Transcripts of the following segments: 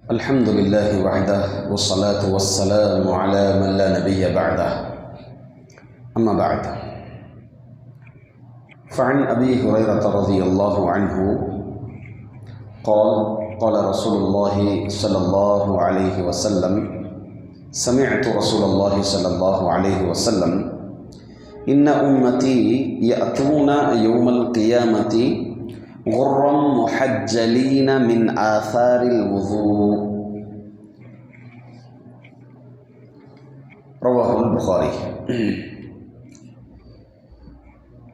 الحمد لله وحده والصلاة والسلام على من لا نبي بعده أما بعد فعن أبي هريرة رضي الله عنه قال رسول الله صلى الله عليه وسلم سمعت رسول الله صلى الله عليه وسلم إن أمتي يأتون يوم القيامة غرا محجلين من آثار الوضوء رواہ البخاری۔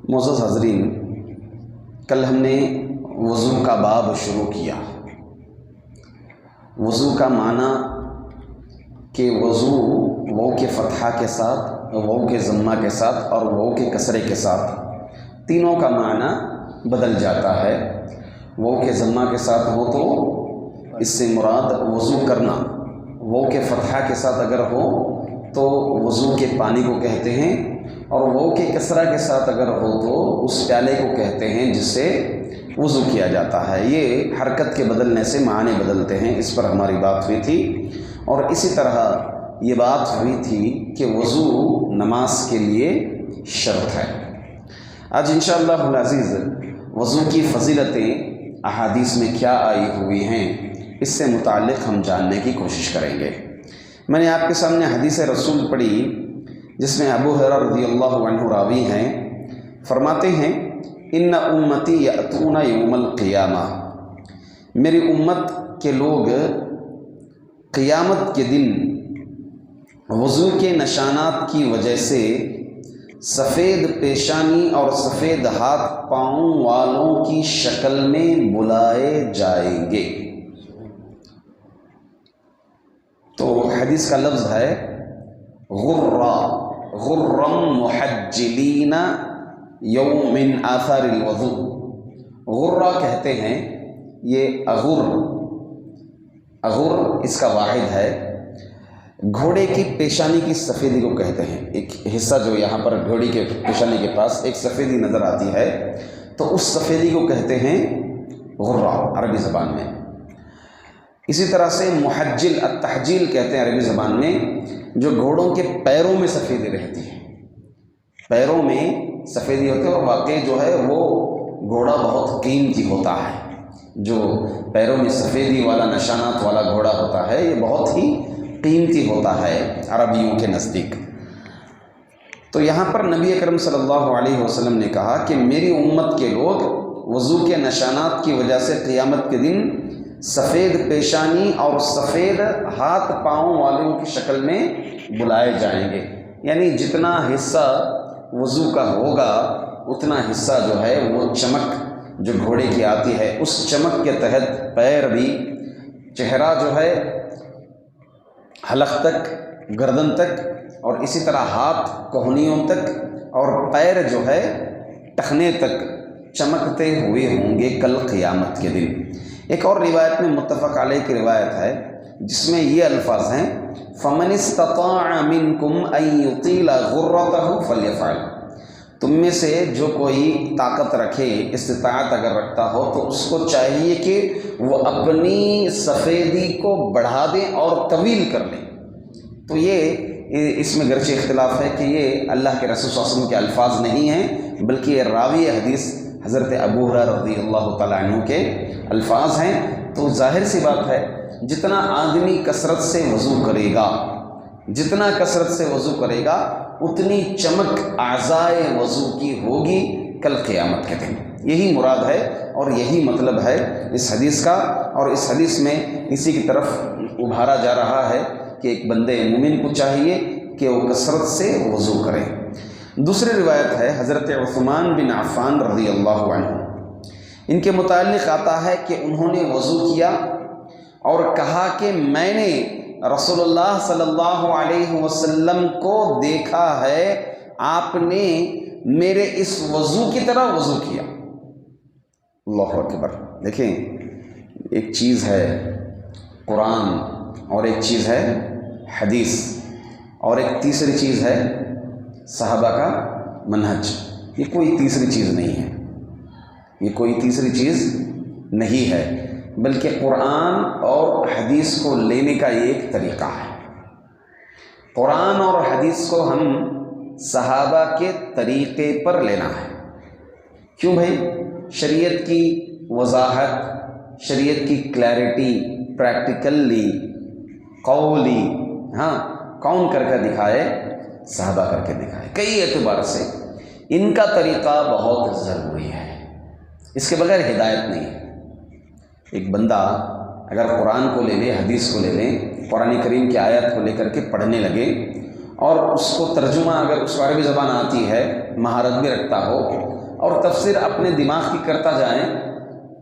معزز حضرین، کل ہم نے وضو کا باب شروع کیا۔ وضو کا معنی کہ وضو واو کے فتحہ کے ساتھ، واو کے ضمہ کے ساتھ اور واو کے کسرے کے ساتھ تینوں کا معنی بدل جاتا ہے۔ واو کے ضمہ کے ساتھ ہو تو اس سے مراد وضو کرنا، واو کے فتحہ کے ساتھ اگر ہو تو وضو کے پانی کو کہتے ہیں، اور واو کے کسرہ کے ساتھ اگر ہو تو اس پیالے کو کہتے ہیں جس سے وضو کیا جاتا ہے۔ یہ حرکت کے بدلنے سے معنی بدلتے ہیں، اس پر ہماری بات ہوئی تھی۔ اور اسی طرح یہ بات ہوئی تھی کہ وضو نماز کے لیے شرط ہے۔ آج انشاءاللہ العزیز وضو کی فضیلتیں احادیث میں کیا آئی ہوئی ہیں، اس سے متعلق ہم جاننے کی کوشش کریں گے۔ میں نے آپ کے سامنے حدیث رسول پڑھی جس میں ابو ہریرہ رضی اللہ عنہ راوی ہیں، فرماتے ہیں ان امتی یأتون یوم القیامہ، میری امت کے لوگ قیامت کے دن وضو کے نشانات کی وجہ سے سفید پیشانی اور سفید ہاتھ پاؤں والوں کی شکل میں بلائے جائیں گے۔ تو حدیث کا لفظ ہے غرم محجلین یوم من آثار الوضوء۔ غرہ کہتے ہیں، یہ اغر اس کا واحد ہے۔ گھوڑے کی پیشانی کی سفیدی کو کہتے ہیں، ایک حصہ جو یہاں پر گھوڑی کے پیشانی کے پاس ایک سفیدی نظر آتی ہے تو اس سفیدی کو کہتے ہیں غرہ عربی زبان میں۔ اسی طرح سے محجل، التحجیل کہتے ہیں عربی زبان میں، جو گھوڑوں کے پیروں میں سفیدی رہتی ہے، پیروں میں سفیدی ہوتی ہے، اور واقعی جو ہے وہ گھوڑا بہت قیمتی ہوتا ہے۔ جو پیروں میں سفیدی والا نشانات والا گھوڑا ہوتا ہے یہ بہت ہی قیمتی ہوتا ہے عربیوں کے نزدیک۔ تو یہاں پر نبی اکرم صلی اللہ علیہ وسلم نے کہا کہ میری امت کے لوگ وضو کے نشانات کی وجہ سے قیامت کے دن سفید پیشانی اور سفید ہاتھ پاؤں والوں کی شکل میں بلائے جائیں گے، یعنی جتنا حصہ وضو کا ہوگا اتنا حصہ جو ہے وہ چمک جو گھوڑے کی آتی ہے اس چمک کے تحت پیر بھی، چہرہ جو ہے حلق تک، گردن تک، اور اسی طرح ہاتھ کوہنیوں تک، اور پیر جو ہے ٹخنے تک چمکتے ہوئے ہوں گے کل قیامت کے دن۔ ایک اور روایت میں متفق علیہ کی روایت ہے جس میں یہ الفاظ ہیں فَمَنِ اسْتَطَاعَ مِنْكُمْ أَن يُطِيلَ غُرَّتَهُ فَلْيَفْعَلْ، تم میں سے جو کوئی طاقت رکھے، استطاعت اگر رکھتا ہو تو اس کو چاہیے کہ وہ اپنی سفیدی کو بڑھا دیں اور طویل کر لیں۔ تو یہ اس میں گرچہ اختلاف ہے کہ یہ اللہ کے رسول صلی اللہ علیہ وسلم کے الفاظ نہیں ہیں، بلکہ یہ راوی حدیث حضرت ابو ہریرہ رضی اللہ تعالیٰ عنہ کے الفاظ ہیں۔ تو ظاہر سی بات ہے جتنا آدمی کثرت سے وضو کرے گا، جتنا کثرت سے وضو کرے گا اتنی چمک اعضائے وضو کی ہوگی کل قیامت کے دن۔ یہی مراد ہے اور یہی مطلب ہے اس حدیث کا، اور اس حدیث میں اسی کی طرف ابھارا جا رہا ہے کہ ایک بندے مومن کو چاہیے کہ وہ کثرت سے وضو کرے۔ دوسری روایت ہے حضرت عثمان بن عفان رضی اللہ عنہ، ان کے متعلق آتا ہے کہ انہوں نے وضو کیا اور کہا کہ میں نے رسول اللہ صلی اللہ علیہ وسلم کو دیکھا ہے، آپ نے میرے اس وضو کی طرح وضو کیا۔ اللہ اکبر۔ دیکھیں، ایک چیز ہے قرآن اور ایک چیز ہے حدیث، اور ایک تیسری چیز ہے صحابہ کا منہج۔ یہ کوئی تیسری چیز نہیں ہے، یہ کوئی تیسری چیز نہیں ہے۔ بلکہ قرآن اور حدیث کو لینے کا یہ ایک طریقہ ہے۔ قرآن اور حدیث کو ہم صحابہ کے طریقے پر لینا ہے۔ کیوں بھائی؟ شریعت کی وضاحت، شریعت کی کلیئرٹی پریکٹیکلی قولی کون کر کے دکھائے؟ صحابہ کر کے دکھائے۔ کئی اعتبار سے ان کا طریقہ بہت ضروری ہے، اس کے بغیر ہدایت نہیں ہے۔ ایک بندہ اگر قرآن کو لے لے، حدیث کو لے لے، قرآن کریم کی آیت کو لے کر کے پڑھنے لگے اور اس کو ترجمہ، اگر اس کو عربی زبان آتی ہے، مہارت بھی رکھتا ہو، اور تفسیر اپنے دماغ کی کرتا جائیں،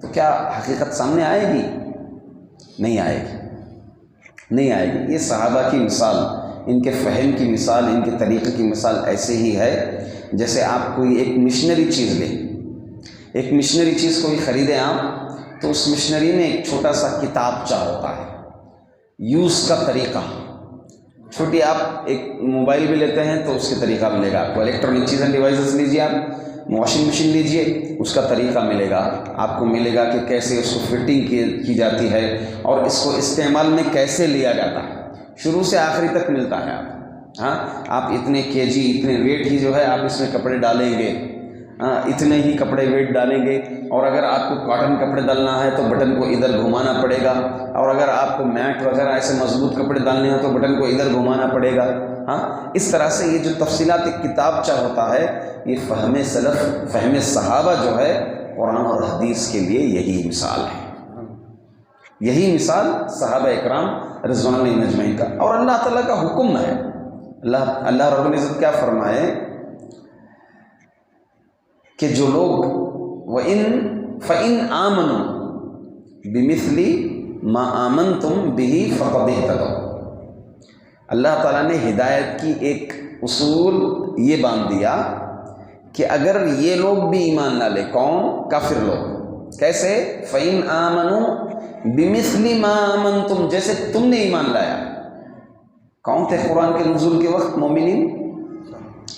تو کیا حقیقت سامنے آئے گی؟ نہیں آئے گی، نہیں آئے گی۔ یہ صحابہ کی مثال، ان کے فہم کی مثال، ان کے طریقے کی مثال ایسے ہی ہے جیسے آپ کوئی ایک مشنری چیز لیں، ایک مشنری چیز کوئی خریدیں آپ، تو اس مشنری میں ایک چھوٹا سا کتابچہ ہوتا ہے، یوز کا طریقہ۔ چھوٹی آپ ایک موبائل بھی لیتے ہیں تو اس کے طریقہ ملے گا آپ کو، الیکٹرانک چیزیں ڈیوائسز لیجیے، آپ واشنگ مشین لیجیے، اس کا طریقہ ملے گا آپ کو، ملے گا کہ کیسے اس کو فٹنگ کی جاتی ہے اور اس کو استعمال میں کیسے لیا جاتا ہے، شروع سے آخری تک ملتا ہے۔ آپ اتنے کے جی، اتنے ویٹ ہی جو ہے آپ اس میں کپڑے ڈالیں گے، اتنے ہی کپڑے ویٹ ڈالیں گے، اور اگر آپ کو کاٹن کپڑے ڈالنا ہے تو بٹن کو ادھر گھمانا پڑے گا، اور اگر آپ کو میٹ وغیرہ ایسے مضبوط کپڑے ڈالنے ہو تو بٹن کو ادھر گھمانا پڑے گا۔ اس طرح سے یہ جو تفصیلات کتابچہ ہوتا ہے، یہ فہم سلف، فہم صحابہ جو ہے قرآن اور حدیث کے لیے یہی مثال ہے، یہی مثال صحابہ اکرام رضوان اللہ اجمعین کا۔ اور اللہ تعالیٰ کا حکم ہے، اللہ رب العزت کیا فرمائے کہ جو لوگ فَإِنْ آمَنُوا بِمِثْلِ مَا آمَنْتُمْ بِهِ فَقَدِ اهْتَدَوْا۔ اللہ تعالیٰ نے ہدایت کی ایک اصول یہ باندھ دیا کہ اگر یہ لوگ بھی ایمان نہ لے، کون؟ کافر لوگ، کیسے؟ فَإِنْ آمَنُوا بِمِثْلِ مَا آمَنْتُمْ، جیسے تم نے ایمان لایا۔ کون تھے قرآن کے نزول کے وقت مومنین؟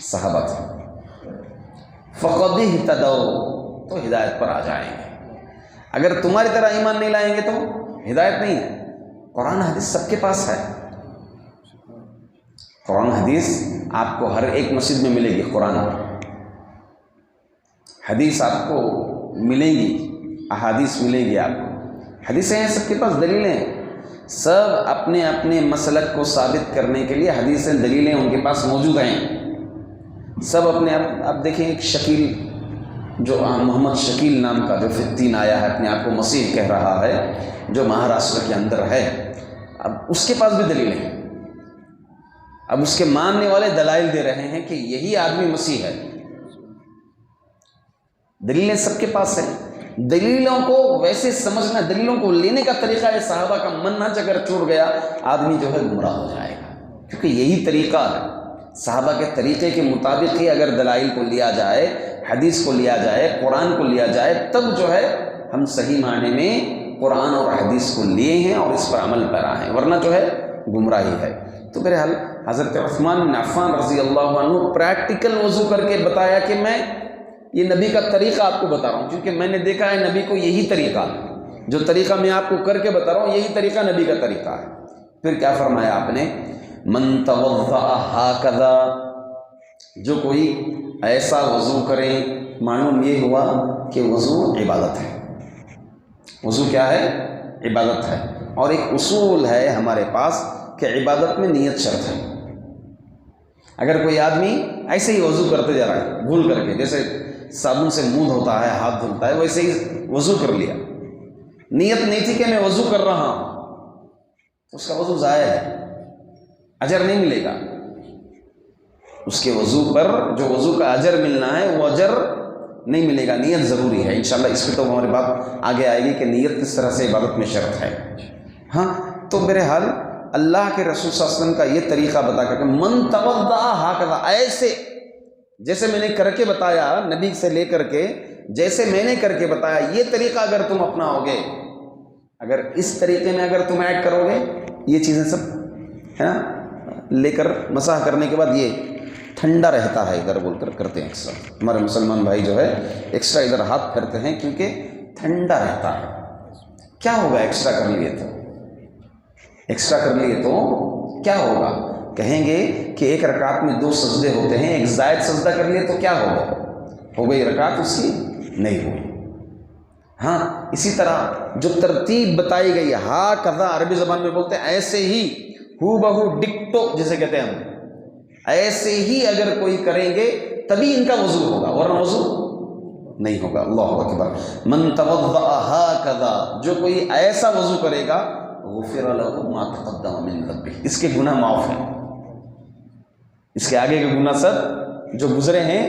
صحابہ تھے۔ فَقَدِ اهْتَدَوْا، تو ہدایت پر آ جائیں گے۔ اگر تمہاری طرح ایمان نہیں لائیں گے تو ہدایت نہیں ہے۔ قرآن حدیث سب کے پاس ہے، قرآن حدیث آپ کو ہر ایک مسجد میں ملے گی، قرآن حدیث آپ کو ملیں گی، احادیث ملے گی آپ کو، حدیثیں ہیں سب کے پاس، دلیلیں ہیں، سب اپنے اپنے مسلک کو ثابت کرنے کے لیے حدیثیں، دلیلیں ان کے پاس موجود ہیں، سب اپنے آپ دیکھیں ایک شکیل، جو محمد شکیل نام کا جو فتین آیا ہے، اپنے آپ کو مسیح کہہ رہا ہے، جو مہاراشٹر کے اندر ہے، اب اس کے پاس بھی دلیلیں ہیں، اب اس کے ماننے والے دلائل دے رہے ہیں کہ یہی آدمی مسیح ہے، دلیلیں سب کے پاس ہیں۔ دلیلوں کو ویسے سمجھنا، دلیلوں کو لینے کا طریقہ ہے صحابہ کا منہج اگر چھوڑ گیا، آدمی جو ہے گمراہ ہو جائے گا، کیونکہ یہی طریقہ ہے صحابہ کے طریقے کے مطابق ہی اگر دلائل کو لیا جائے، حدیث کو لیا جائے، قرآن کو لیا جائے، تب جو ہے ہم صحیح معنی میں قرآن اور حدیث کو لیے ہیں اور اس پر عمل پیرا ہیں، ورنہ جو ہے گمراہی ہے۔ تو بہرحال حضرت عثمان بن عفان رضی اللہ عنہ پریکٹیکل وضو کر کے بتایا کہ میں یہ نبی کا طریقہ آپ کو بتا رہا ہوں، کیونکہ میں نے دیکھا ہے نبی کو یہی طریقہ، جو طریقہ میں آپ کو کر کے بتا رہا ہوں، یہی طریقہ نبی کا طریقہ ہے۔ پھر کیا فرمایا آپ نے؟ من توضأ ہاکذا، جو کوئی ایسا وضو کرے، معلوم یہ ہوا کہ وضو عبادت ہے، وضو کیا ہے؟ عبادت ہے، اور ایک اصول ہے ہمارے پاس کہ عبادت میں نیت شرط ہے۔ اگر کوئی آدمی ایسے ہی وضو کرتے جا رہا ہے بھول کر کے، جیسے صابن سے منہ دھوتا ہے، ہاتھ دھلتا ہے، ویسے ہی وضو کر لیا، نیت نہیں تھی کہ میں وضو کر رہا ہوں، اس کا وضو ضائع ہے، اجر نہیں ملے گا اس کے وضو پر، جو وضو کا اجر ملنا ہے وہ اجر نہیں ملے گا، نیت ضروری ہے۔ انشاءاللہ اس پہ تو ہماری بات آگے آئے گی کہ نیت کس طرح سے عبادت میں شرط ہے۔ تو بہرحال اللہ کے رسول صلی اللہ علیہ وسلم کا یہ طریقہ بتا کر کہ من توضأ ہاکذا، ایسے جیسے میں نے کر کے بتایا، نبی سے لے کر کے جیسے میں نے کر کے بتایا، یہ طریقہ اگر تم اپناؤ گے، اگر اس طریقے میں اگر تم ایڈ کرو گے، یہ چیزیں سب ہے نا، لے کر مسح کرنے کے بعد یہ ٹھنڈا رہتا ہے، ادھر بول کر کرتے ہیں اکثر ہمارے مسلمان بھائی جو ہے ایکسٹرا ادھر ہاتھ پھیرتے ہیں کیونکہ ٹھنڈا رہتا ہے۔ کیا ہوگا ایکسٹرا کر لیے تو؟ ایکسٹرا کر لیے تو کیا ہوگا؟ کہیں گے کہ ایک رکعت میں 2 سجدے ہوتے ہیں، ایک زائد سجدہ کر لیے تو کیا ہوگا؟ ہو گئی رکعت اس کی؟ نہیں ہوئی۔ ہاں اسی طرح جو ترتیب بتائی گئی ہا کذا، عربی زبان میں بولتے ہیں ایسے ہی، ہو بہو ڈکٹو جسے کہتے ہیں ہم، ایسے ہی اگر کوئی کریں گے تبھی ان کا وضو ہوگا، ورنہ وضو نہیں ہوگا۔ اللہ اکبر۔ من توضأ ہاکذا، جو کوئی ایسا وضو کرے گا غفر لہ ما تقدم من ذنبہ، اس کے گناہ معاف ہیں، اس کے آگے کے گناہ سب جو گزرے ہیں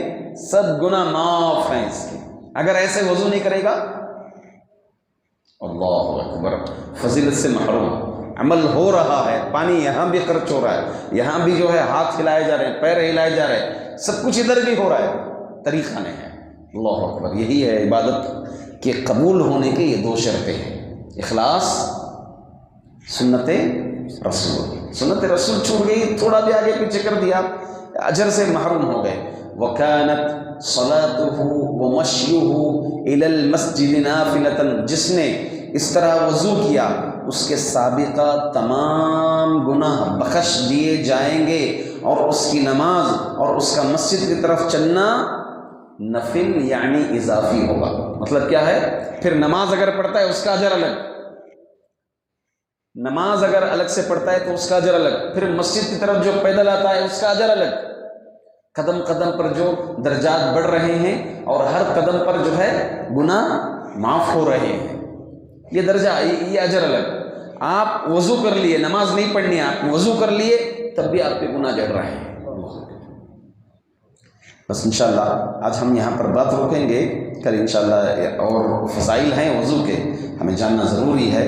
سب گناہ معاف ہیں اس کے، اگر ایسے وضو نہیں کرے گا۔ اللہ اکبر۔ فضیلت سے محروم، عمل ہو رہا ہے، پانی یہاں بھی خرچ ہو رہا ہے، یہاں بھی جو ہے ہاتھ ہلائے جا رہے ہیں، پیر ہلائے جا رہے ہیں، سب کچھ ادھر بھی ہو رہا ہے، طریقہ نہیں ہے۔ اللہ اکبر۔ یہی ہے عبادت کے قبول ہونے کے یہ 2 شرطیں ہیں، اخلاص، سنت رسول۔ سنت رسول چھوٹ گئی، تھوڑا بھی آگے پیچھے کر دیا، اجر سے محروم ہو گئے۔ وَكَانَتْ صَلَاتُهُ وَمَشْيُهُ إِلَى الْمَسْجِدِ نَافِلَةً، جس نے اس طرح وضو کیا اس کے سابقہ تمام گناہ بخش دیے جائیں گے، اور اس کی نماز اور اس کا مسجد کی طرف چلنا نفل یعنی اضافی ہوگا۔ مطلب کیا ہے؟ پھر نماز اگر پڑھتا ہے اس کا اجر الگ، نماز اگر الگ سے پڑھتا ہے تو اس کا اجر الگ، پھر مسجد کی طرف جو پیدل آتا ہے اس کا اجر الگ۔ قدم قدم پر جو درجات بڑھ رہے ہیں اور ہر قدم پر جو ہے گناہ معاف ہو رہے ہیں، یہ درجہ، یہ اجر الگ۔ آپ وضو کر لیے، نماز نہیں پڑھنی ہے، آپ وضو کر لیے تب بھی آپ کے گناہ جڑ رہے ہیں۔ بس انشاءاللہ آج ہم یہاں پر بات روکیں گے، کل انشاءاللہ اور فضائل ہیں وضو کے، ہمیں جاننا ضروری ہے۔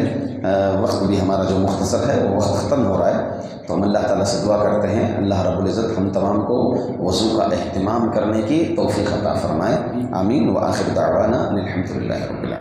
وقت بھی ہمارا جو مختصر ہے وہ وقت ختم ہو رہا ہے، تو ہم اللہ تعالیٰ سے دعا کرتے ہیں اللہ رب العزت ہم تمام کو وضو کا اہتمام کرنے کی توفیق عطا فرمائے۔ آمین۔ وآخر دعوانا ان الحمد للہ رب العالمین۔